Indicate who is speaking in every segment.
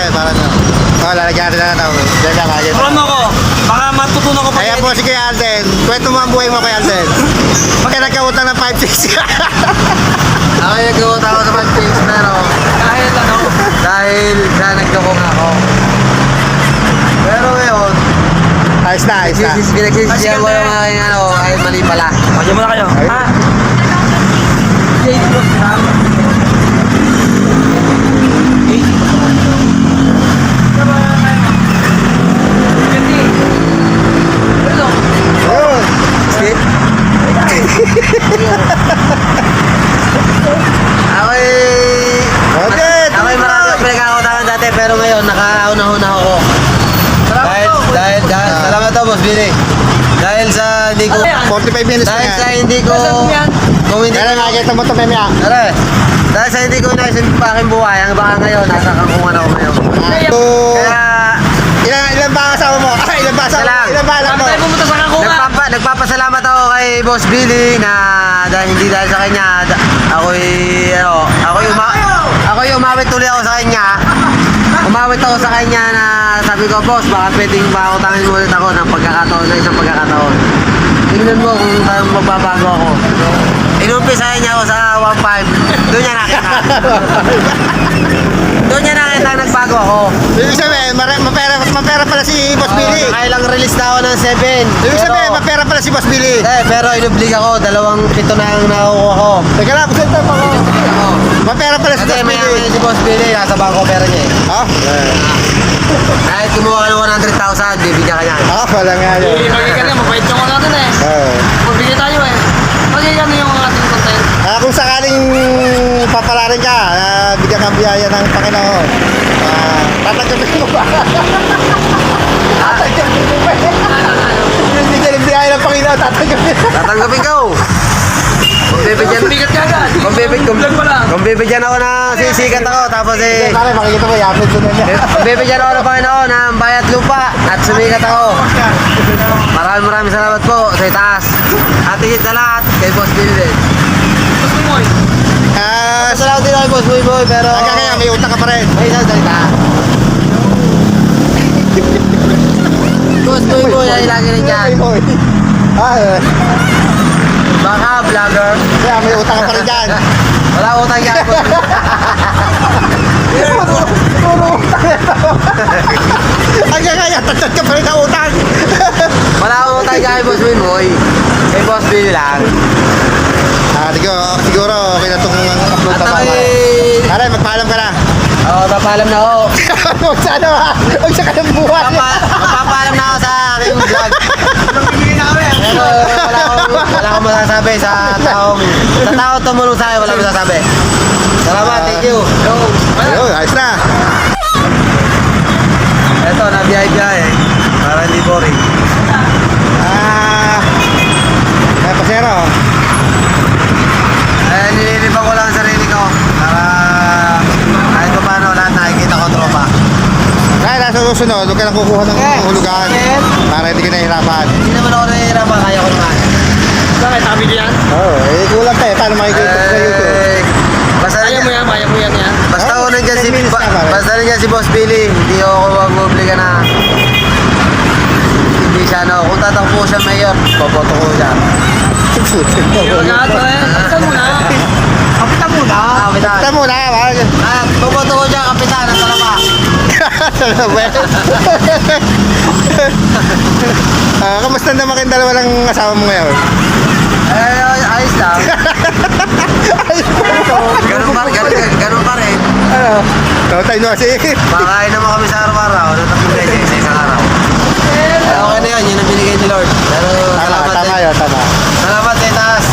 Speaker 1: yan, para nyo. Oh, lalagyan natin na. Diyan lang, ha.
Speaker 2: Ano ko? Baka matutunan ko pa.
Speaker 1: Ayan po si Kuya Alden. Kwento mo ang buhay mo, Kuya Alden. Pagka nagkautang ng 5-6 ka.
Speaker 3: Ako yung nagkakota ako sa Manchins, pero
Speaker 2: Kahit ano.
Speaker 3: dahil sa nagkakong ako. Pero ngayon,
Speaker 1: Ayos na, ayos na.
Speaker 3: pinagsisisiyan ko yung aking ano, ay mali pala.
Speaker 2: Magyan mo na kayo.
Speaker 1: Ayun.
Speaker 2: Ha? Jade Cross na.
Speaker 1: Ayun.
Speaker 3: Steve? Ako'y...
Speaker 1: Okay,
Speaker 3: Ako'y marami pinagkakotakan dati, pero ngayon, nakauna-una ako. Dahil, salamat to, Boss Billy. Dahil sa hindi ko...
Speaker 1: 45 minutes na
Speaker 3: Dahil sa
Speaker 1: yan.
Speaker 3: hindi ko... Kung hindi
Speaker 1: Kaya nakikita mo ito, Memya.
Speaker 3: Tara, dahil sa hindi ko inayos yung aking buhay, ang baka ngayon, nasa kangkungan ako ngayon.
Speaker 1: So,
Speaker 3: Kaya,
Speaker 1: ilan ba ang asawa mo? Ilan ba asawa mo?
Speaker 3: Salam.
Speaker 1: Ilan ba anak mo?
Speaker 2: Tayo pumunta sa Kangkungan.
Speaker 3: nagpapasalamat ako kay Boss Billy na dahil hindi dahil sa kanya, ako'y umawit tuloy ako sa kanya. Umawit ako sa kanya na sabi ko, boss, baka pwedeng pautangin mo ulit ako ng pagkakataon, ng isang pagkakataon. Tingnan mo kung magbabago ako. Inumpisahan niya ako sa 1.5. Doon niya nakita. Doon niya nakita nagbago ako.
Speaker 1: Ibig sabihin, mapera pala si Boss Billy.
Speaker 3: Nakailang release na ako ng 7.
Speaker 1: Ibig sabihin, mapera pala si Boss Billy.
Speaker 3: Pero inublig ako, 2-7 na ang nakukuha ko.
Speaker 1: Teka lang, presenta mo ako.
Speaker 3: Oo.
Speaker 1: Mapera pala si
Speaker 3: Kasi
Speaker 1: Boss
Speaker 3: may
Speaker 1: Billy.
Speaker 3: si Boss Billy, nasa bangko pera niya eh.
Speaker 1: Ha?
Speaker 3: Kahit kumuha ka ng 100,000, bibigyan ka niya.
Speaker 1: Wala nga yun.
Speaker 2: Magiging ka na, mabait yung natin eh.
Speaker 1: Oo.
Speaker 2: Magbigay tayo eh. Magiging ano yung ating content.
Speaker 1: Kung sakaling papalarin ka, bigyan kang biyaya ng Panginoon. Tatanggapin mo ba? Tatanggapin mo ba? Yung bigyan ng biyaya ng Panginoon, tatanggapin mo.
Speaker 3: Tatanggapin ko. Kung bibigyan,
Speaker 2: Bigat ka agad. Vlog pa lang.
Speaker 3: kung bibigyan ako na sisikat ako, tapos eh,
Speaker 1: Pare, makikita mo, yapit sa niya.
Speaker 3: kung bibigyan ako ng Panginoon ng bayat lupa at sumikat ako. Maraming salamat po sa itaas. At higit sa lahat, kay Boss Billy.
Speaker 2: Gusto mo eh.
Speaker 3: Salamat din ako kay Boss Boy, pero
Speaker 1: Hanggang kaya, may utang ka pa rin.
Speaker 3: may isang salita. Boss Boy ay lagi rin yan. Baka vlogger.
Speaker 1: Kaya, may utang ka pa rin dyan.
Speaker 3: Wala utang yan.
Speaker 1: Puro utang ito. Hanggang kaya, tatad ka pa rin ng utang.
Speaker 3: Wala utang yan kay Boss Boy. Kay Boss Billy lang.
Speaker 1: Siguro, okay na itong upload
Speaker 3: At
Speaker 1: na pa.
Speaker 3: ako'y...
Speaker 1: Pare, magpaalam ka na.
Speaker 3: Oo, papaalam na ako.
Speaker 1: Huwag sana ba? Huwag siya ka ng buwan.
Speaker 3: Papaalam na ako sa aking vlog. Pero wala akong masasabi sa taong tumulong sa akin, wala akong masasabi. Salamat, thank you.
Speaker 1: Ayun, ayos na.
Speaker 3: Eto, na-biyahe para hindi boring.
Speaker 1: Ay, pasero.
Speaker 3: Nililipan ko lang ang sarili ko para kahit pa paano lahat nakikita ko tropa.
Speaker 1: Kaya nasa susunod, huwag ka nang kukuha ng hulugan para hindi ka nahihirapan.
Speaker 3: Hindi naman ako nahihirapan, kaya ko naman.
Speaker 2: Bakit? Nakabili yan?
Speaker 1: Oo, kulang pa eh. Paano makikita sa YouTube?
Speaker 3: Basta
Speaker 2: Kaya mo yan, kaya mo yan yan.
Speaker 3: Basta ako nandiyan
Speaker 1: 10 minutes na, pare.
Speaker 3: basta nandiyan si Boss Billy, hindi ako mag-obliga na hindi siya kung tatakbo siya mayor, paboto ko siya.
Speaker 2: Agad pa eh. Saan mo na?
Speaker 1: Kapitan muna.
Speaker 3: Kapitan.
Speaker 1: Kapitan muna.
Speaker 3: Paboto ko siya, kapitan, ang talaba.
Speaker 1: Kamusta naman kayong dalawa ng asawa mo ngayon?
Speaker 3: Ayos lang. Ganun pa rin.
Speaker 1: Ano? Tayo na kasi.
Speaker 3: Makain naman kami sa araw-araw, natatlong beses sa isang araw. Okay na yun, yun ang binigay ni Lord. Pero salamat
Speaker 1: Tama
Speaker 3: din.
Speaker 1: yun, tama.
Speaker 3: Salamat din, taas.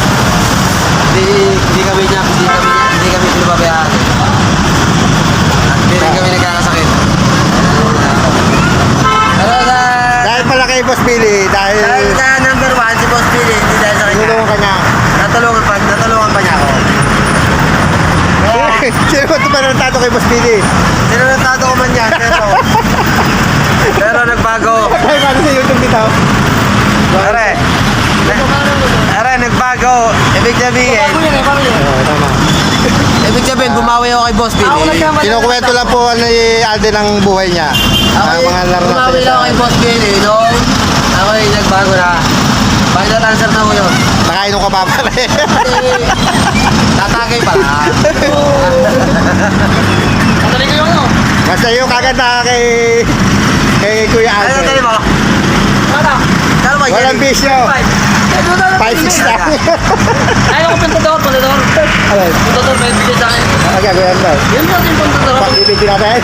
Speaker 3: Hindi kami pinababayaan. At hindi rin kami nagkakasakit. Pero
Speaker 1: Dahil pala kay Boss Billy,
Speaker 3: dahil sa number 1, si Boss Billy, hindi dahil sa kanya.
Speaker 1: tinulungan ka niya.
Speaker 3: Natulungan pa niya ako.
Speaker 1: Sino ba ito ba nagtato kay Boss Billy?
Speaker 3: Sinunod ko man yan, pero nagbago.
Speaker 1: Ay, paano sa YouTube dito?
Speaker 3: Are, nagbago. Ibig sabihin,
Speaker 2: Paano yan eh? Paano yan?
Speaker 1: Oo, tama.
Speaker 3: Ibig sabihin, bumawi ako kay Boss Billy.
Speaker 2: Ako nagkamali.
Speaker 1: Kinukwento lang po ni Alden ang buhay niya. Ang mga laro
Speaker 3: bumawi
Speaker 1: natin.
Speaker 3: lang ako kay Boss Billy. Nung ako yung nagbago na. Final answer na ko yun.
Speaker 1: Nakainom ka pa pala eh.
Speaker 3: Tatagay pala.
Speaker 2: Patuloy ko yung ano.
Speaker 1: Basta yung kagad na kay Kuya
Speaker 3: Ano
Speaker 1: Alden.
Speaker 3: tali mo?
Speaker 2: Ano?
Speaker 3: Kano ba
Speaker 1: Walang bisyo. 5-6 lang.
Speaker 2: Ayaw ko pintador.
Speaker 1: Alright.
Speaker 2: Pintador, may bigay sa akin.
Speaker 1: Okay, Kuya Alden.
Speaker 2: Yun ba yung pintador?
Speaker 1: Pag-ibigin natin.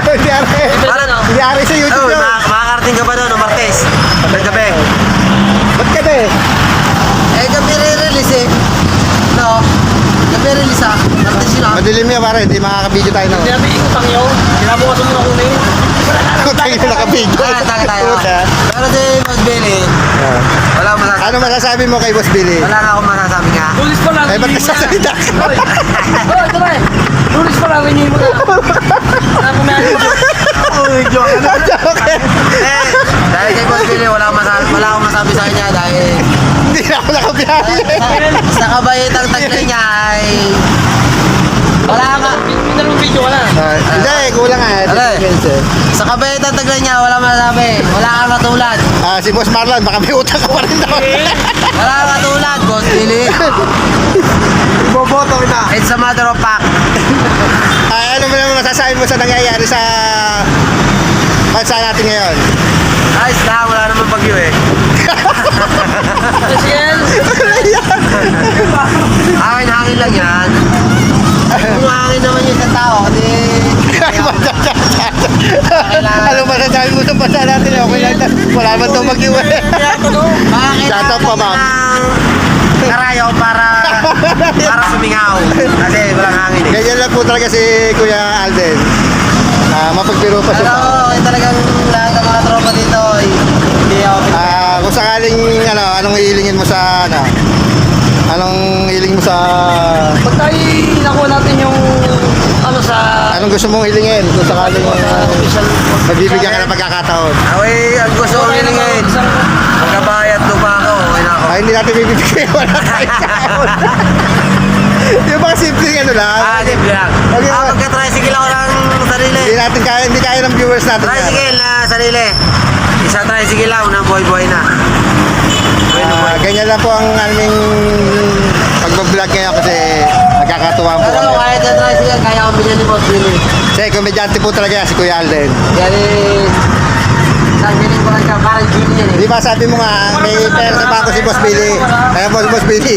Speaker 1: Hindi ari.
Speaker 2: Paano no?
Speaker 1: Hindi ari sa YouTube
Speaker 3: Oh,
Speaker 1: yun.
Speaker 3: makakarating ka ba doon, Martes? Ng gabi.
Speaker 1: Ba't ka na eh?
Speaker 3: Eh, gabi re-release eh. No? Gabi release ah. Martes yun ah.
Speaker 1: Madilim niya pare, hindi makaka-video tayo
Speaker 2: Hindi
Speaker 1: no.
Speaker 2: natin ikutang yun. Kinabukasan mo na kunin.
Speaker 1: Tayo na naka-video.
Speaker 3: Ah, tayo tayo.
Speaker 1: Puta.
Speaker 3: Pero si Boss Billy,
Speaker 1: Ah.
Speaker 3: wala akong masasabi.
Speaker 1: Ano masasabi mo kay Boss Billy?
Speaker 3: Wala na akong masasabi nga.
Speaker 2: Lulis pa lang.
Speaker 1: Eh, ba't nagsasalita ka?
Speaker 2: Hoy, ito na eh. Lulis pa lang, hindi mo na. Ano mo na
Speaker 1: Okay.
Speaker 3: Eh, dahil kay Boss Billy, wala akong masabi sa kanya dahil
Speaker 1: Hindi na ako nakabiyahe.
Speaker 3: sa kabayitang taglay niya ay wala ka.
Speaker 2: May dalawang video ka na.
Speaker 1: Hindi, kulang nga.
Speaker 3: Aray. Sa kabayitang taglay niya, wala masasabi. Wala kang katulad.
Speaker 1: Si Boss Marlon, baka may utang ka pa rin daw.
Speaker 3: Wala kang katulad, Boss Billy.
Speaker 1: Boboto na.
Speaker 3: It's a matter of fact.
Speaker 1: Ano mo naman masasabi mo sa nangyayari sa bansa natin ngayon?
Speaker 3: Ayos na, wala naman bagyo eh.
Speaker 2: Sige.
Speaker 3: Hangin lang yan. Kung hangin naman yung sa tao, di...
Speaker 1: Ano masasabi mo sa bansa natin? Okay lang na. Wala man itong mag-iwan.
Speaker 3: Bakit
Speaker 1: Shout out pa, ma'am.
Speaker 3: Karayo para sumingaw. Kasi walang hangin eh.
Speaker 1: Ganyan lang po talaga si Kuya Alden. Mapagbiro pa
Speaker 3: Pero
Speaker 1: siya.
Speaker 3: talagang lahat ng mga tropa dito, hindi ako
Speaker 1: Kung sakaling anong hihilingin mo sa anong hiling mo sa
Speaker 2: Pag tayo nakuha natin yung ano sa
Speaker 1: anong gusto mong hilingin kung sakaling
Speaker 2: official
Speaker 1: magbibigyan ka ng pagkakataon.
Speaker 3: Away, ang gusto ko nilingin. Magkabayat lupa ako, okay na ako.
Speaker 1: Hindi natin bibigyan. Wala tayong kaon. Yung mga simpleng ano lang.
Speaker 3: Simple lang.
Speaker 1: Okay,
Speaker 3: Magka-tricycle ako ng sarili.
Speaker 1: Hindi kaya ng viewers natin yan.
Speaker 3: Tricycle na sarili. Isang tricycle lang, unang buhay-buhay na.
Speaker 1: Ganyan lang po ang aming pag-vlog ngayon kasi nagkakatuwa po
Speaker 3: Pero
Speaker 1: kami.
Speaker 3: kahit yung tricycle, kaya akong bilhin ni Boss Billy.
Speaker 1: Kasi komedyante po talaga yan, si Kuya Alden.
Speaker 3: Yan eh, sabihin ko lang siya, parang genie yan eh.
Speaker 1: Di ba sabi mo nga, may pera sa bangko si Boss Billy. Kaya Boss Billy.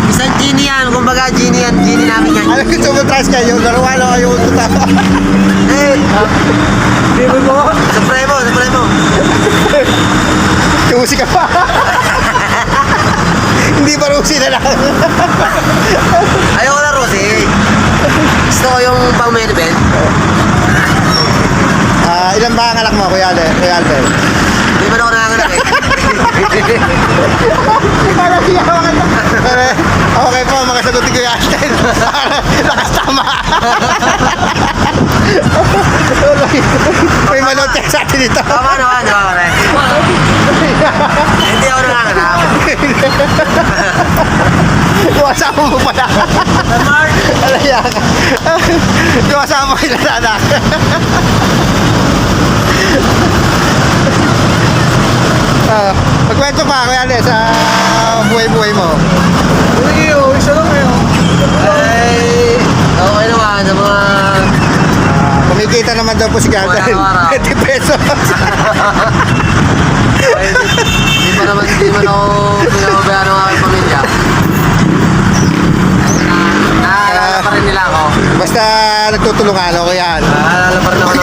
Speaker 3: Isang genie yan, kumbaga genie yan, genie namin yan.
Speaker 1: Ano gusto mo tras kayo? Laruan o kayo ututa?
Speaker 3: Eh,
Speaker 1: Bibo mo?
Speaker 3: Supremo.
Speaker 1: Tusi ka pa. Hindi ba Rusi na lang?
Speaker 3: Ayoko na Rosie. Gusto ko yung pang main event.
Speaker 1: Ilan ba ang anak mo, Kuya Alden?
Speaker 3: Hindi man ako nanganganak eh.
Speaker 1: Okay po, makasagot ni Kuya Alden. Lakas tama. May manood tayo sa atin dito.
Speaker 3: Tama naman, pare. Hindi ako nanganganak.
Speaker 1: Yung asawa mo pala. Alaya ka. Yung asawa mo ilanak. Magkwento pa, Kuya Alden, sa buhay-buhay mo.
Speaker 2: isa lang ngayon.
Speaker 3: Ay, okay naman sa mga...
Speaker 1: Kumikita naman daw po si Garden.
Speaker 3: Araw-araw.
Speaker 1: 20 pesos.
Speaker 3: Hindi man ako pinababayaan ng aking pamilya. Naalala pa rin nila ako.
Speaker 1: Basta nagtutulungan, okay yan.
Speaker 3: Naalala pa rin ako ng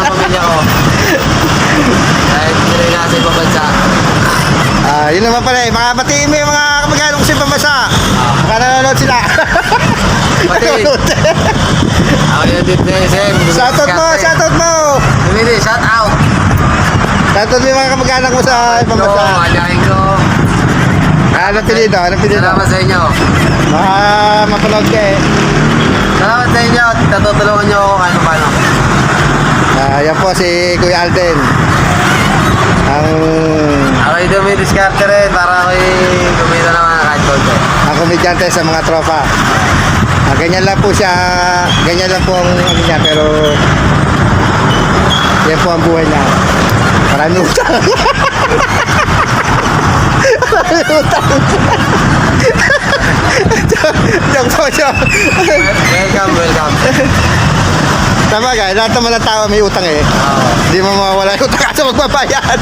Speaker 3: pamilya ko. Kahit hindi rin nasa ibang bansa.
Speaker 1: Yun naman pala eh. Mga batiin mo yung mga kamag-anak ko sa ibang bansa. Baka nanonood sila.
Speaker 3: Pati. Ako yung dito na SM.
Speaker 1: Shoutout mo.
Speaker 3: Dumili, shout out.
Speaker 1: Shoutout mo yung mga kamag-anak mo sa ibang
Speaker 3: Ito,
Speaker 1: bansa.
Speaker 3: alihain ko.
Speaker 1: Anong pilido?
Speaker 3: Salamat sa inyo.
Speaker 1: Baka mapanood ka eh.
Speaker 3: Salamat sa inyo at natutulungan nyo ako kahit paano.
Speaker 1: Yan po si Kuya Alden. Ang
Speaker 3: Ako yung dumidiskarte rin para ako'y kumita naman kahit konti.
Speaker 1: komedyante sa mga tropa. Ganyan lang po siya, ganyan lang po ang ano niya, pero yan po ang buhay niya. Maraming utang. Maraming utang. Diyan po siya.
Speaker 3: Welcome.
Speaker 1: Tama ka, lahat naman ng tao may utang eh. Hindi mo mawawala yung utang kasi magbabayad.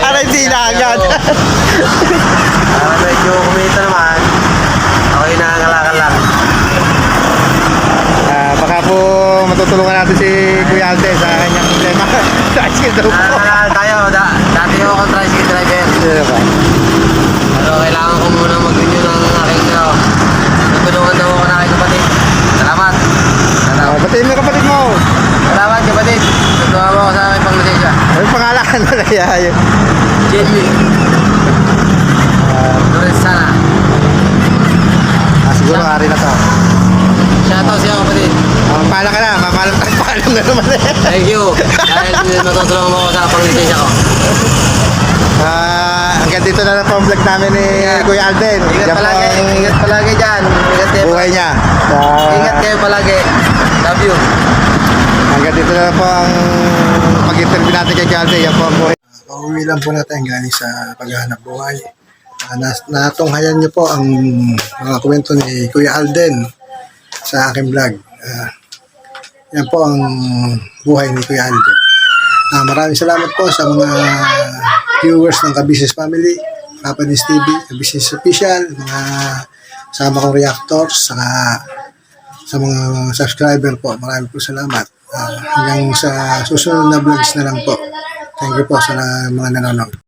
Speaker 1: Para hindi na agad.
Speaker 3: Medyo kumita naman. Ako'y nangangalakal lang.
Speaker 1: Baka po matutulungan natin si Kuya Alden sa kanyang problema. Tricycle daw po.
Speaker 3: Nangangalakal tayo. Dati ako akong tricycle driver.
Speaker 1: Ano ba?
Speaker 3: Pero kailangan ko muna mag-renew ng aking tutulungan daw ako ng aking kapatid. Salamat.
Speaker 1: Batiin mo yung kapatid mo.
Speaker 3: Salamat kapatid. Tutulungan mo ako sa aking panglisensya.
Speaker 1: Ano pangalan mo na yan?
Speaker 3: Jenny. Lorenz sana.
Speaker 1: Siguro ari na to.
Speaker 3: Shoutout siya kapatid.
Speaker 1: Paalam ka na, mapaalam na naman eh.
Speaker 3: Thank you. Dahil matutulungan mo ako sa panglisensya ko.
Speaker 1: Hanggang dito na lang po ang vlog namin ni Kuya Alden.
Speaker 3: Ingat
Speaker 1: Yan po
Speaker 3: palagi.
Speaker 1: ang
Speaker 3: Ingat palagi dyan. Ingat kayo.
Speaker 1: buhay niya.
Speaker 3: Ingat kayo palagi. Love you.
Speaker 1: Hanggang dito na lang po ang pag-interview natin kay Kuya Alden. Yan po ang buhay. Pauwi lang po natin galing sa paghahanap buhay. Natunghayan niyo po ang mga kwento ni Kuya Alden sa aking vlog. Yan po ang buhay ni Kuya Alden. Maraming salamat po sa mga viewers ng Ka-Business Family, Kapadins TV, Ka-Business Official, mga sama kong reactors, saka sa mga subscriber po. Maraming po salamat. Hanggang sa susunod na vlogs na lang po. Thank you po sa mga nanonood.